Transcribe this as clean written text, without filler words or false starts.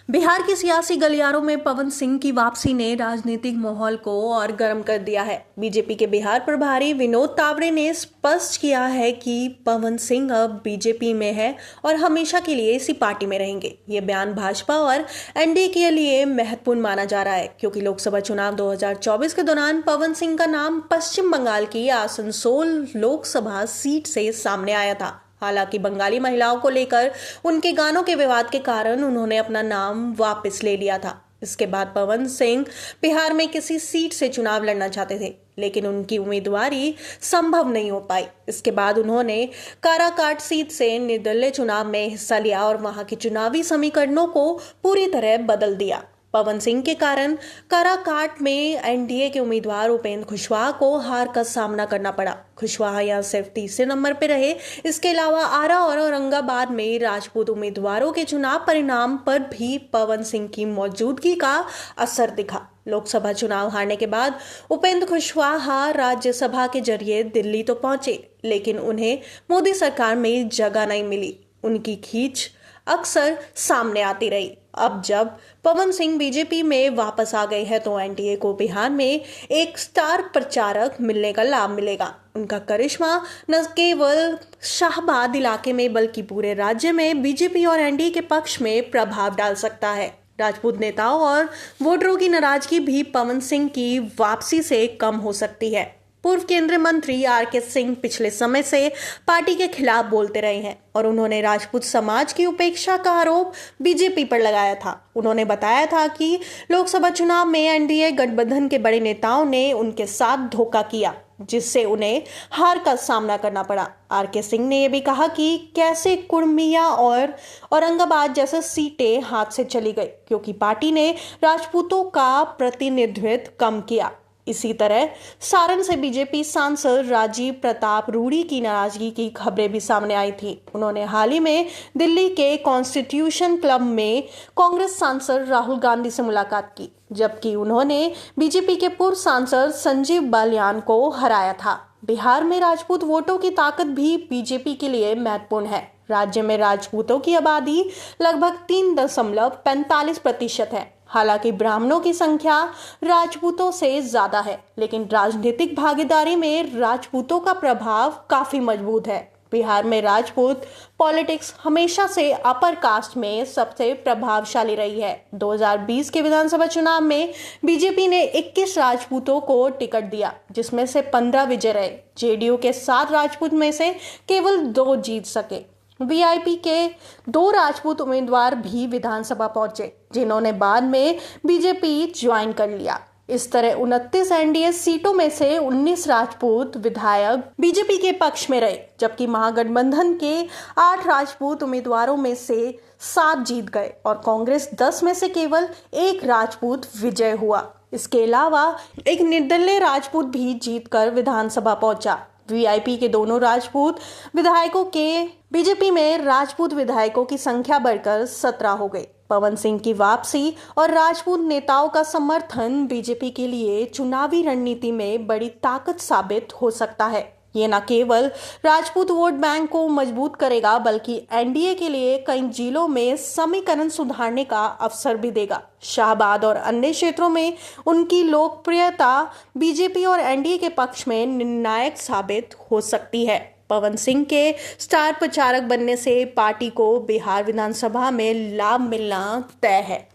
बिहार की सियासी गलियारों में पवन सिंह की वापसी ने राजनीतिक माहौल को और गर्म कर दिया है। बीजेपी के बिहार प्रभारी विनोद तावड़े ने स्पष्ट किया है कि पवन सिंह अब बीजेपी में है और हमेशा के लिए इसी पार्टी में रहेंगे। ये बयान भाजपा और एनडीए के लिए महत्वपूर्ण माना जा रहा है, क्योंकि लोकसभा चुनाव 2024 के दौरान पवन सिंह का नाम पश्चिम बंगाल की आसनसोल लोकसभा सीट से सामने आया था। हालांकि बंगाली महिलाओं को लेकर उनके गानों के विवाद के कारण उन्होंने अपना नाम वापस ले लिया था। इसके बाद पवन सिंह बिहार में किसी सीट से चुनाव लड़ना चाहते थे, लेकिन उनकी उम्मीदवारी संभव नहीं हो पाई। इसके बाद उन्होंने काराकाट सीट से निर्दलीय चुनाव में हिस्सा लिया और वहां के चुनावी समीकरणों को पूरी तरह बदल दिया। पवन सिंह के कारण काराकाट में एनडीए के उम्मीदवार उपेंद्र कुशवाहा को हार का सामना करना पड़ा। कुशवाहा यहां सिर्फ तीसरे नंबर पर रहे। इसके अलावा आरा और औरंगाबाद में राजपूत उम्मीदवारों के चुनाव परिणाम पर भी पवन सिंह की मौजूदगी का असर दिखा। लोकसभा चुनाव हारने के बाद उपेंद्र कुशवाहा राज्यसभा के जरिए दिल्ली तो पहुंचे, लेकिन उन्हें मोदी सरकार में जगह नहीं मिली। उनकी खींच अक्सर सामने आती रही। अब जब पवन सिंह बीजेपी में वापस आ गए हैं तो एनडीए को बिहार में एक स्टार प्रचारक मिलने का लाभ मिलेगा। उनका करिश्मा न केवल शाहबाद इलाके में बल्कि पूरे राज्य में बीजेपी और एनडीए के पक्ष में प्रभाव डाल सकता है। राजपूत नेताओं और वोटरों की नाराजगी भी पवन सिंह की वापसी से कम हो सकती है। पूर्व केंद्रीय मंत्री आर.के. सिंह पिछले समय से पार्टी के खिलाफ बोलते रहे हैं और उन्होंने राजपूत समाज की उपेक्षा का आरोप बीजेपी पर लगाया था। उन्होंने बताया था कि लोकसभा चुनाव में एनडीए गठबंधन के बड़े नेताओं ने उनके साथ धोखा किया, जिससे उन्हें हार का सामना करना पड़ा। आर.के. सिंह ने यह भी कहा कि कैसे कुर्मिया और औरंगाबाद जैसे सीटें हाथ से चली गई, क्योंकि पार्टी ने राजपूतों का प्रतिनिधित्व कम किया। इसी तरह सारण से बीजेपी सांसद राजीव प्रताप रूडी की नाराजगी की खबरें भी सामने आई थी। उन्होंने हाल ही में दिल्ली के कॉन्स्टिट्यूशन क्लब में कांग्रेस सांसद राहुल गांधी से मुलाकात की, जबकि उन्होंने बीजेपी के पूर्व सांसद संजीव बालियान को हराया था। बिहार में राजपूत वोटों की ताकत भी बीजेपी के लिए महत्वपूर्ण है। राज्य में राजपूतों की आबादी लगभग 3.45% है। हालांकि ब्राह्मणों की संख्या राजपूतों से ज्यादा है, लेकिन राजनीतिक भागीदारी में राजपूतों का प्रभाव काफी मजबूत है। बिहार में राजपूत पॉलिटिक्स हमेशा से अपर कास्ट में सबसे प्रभावशाली रही है। 2020 के विधानसभा चुनाव में बीजेपी ने 21 राजपूतों को टिकट दिया, जिसमें से 15 विजय रहे। जेडीयू के 7 राजपूत में से केवल 2 जीत सके। वीआईपी के 2 राजपूत उम्मीदवार भी विधानसभा पहुंचे, जिन्होंने बाद में बीजेपी ज्वाइन कर लिया। इस तरह 29 एनडीए सीटों में से 19 राजपूत विधायक बीजेपी के पक्ष में रहे, जबकि महागठबंधन के 8 राजपूत उम्मीदवारों में से 7 जीत गए और कांग्रेस 10 में से केवल 1 राजपूत विजय हुआ। इसके अलावा एक निर्दलीय राजपूत भी जीतकर विधानसभा पहुंचा। वीआईपी के दोनों राजपूत विधायकों के बीजेपी में राजपूत विधायकों की संख्या बढ़कर 17 हो गई। पवन सिंह की वापसी और राजपूत नेताओं का समर्थन बीजेपी के लिए चुनावी रणनीति में बड़ी ताकत साबित हो सकता है। ये न केवल राजपूत वोट बैंक को मजबूत करेगा, बल्कि एनडीए के लिए कई जिलों में समीकरण सुधारने का अवसर भी देगा। शाहबाद और अन्य क्षेत्रों में उनकी लोकप्रियता बीजेपी और एनडीए के पक्ष में निर्णायक साबित हो सकती है। पवन सिंह के स्टार प्रचारक बनने से पार्टी को बिहार विधानसभा में लाभ मिलना तय है।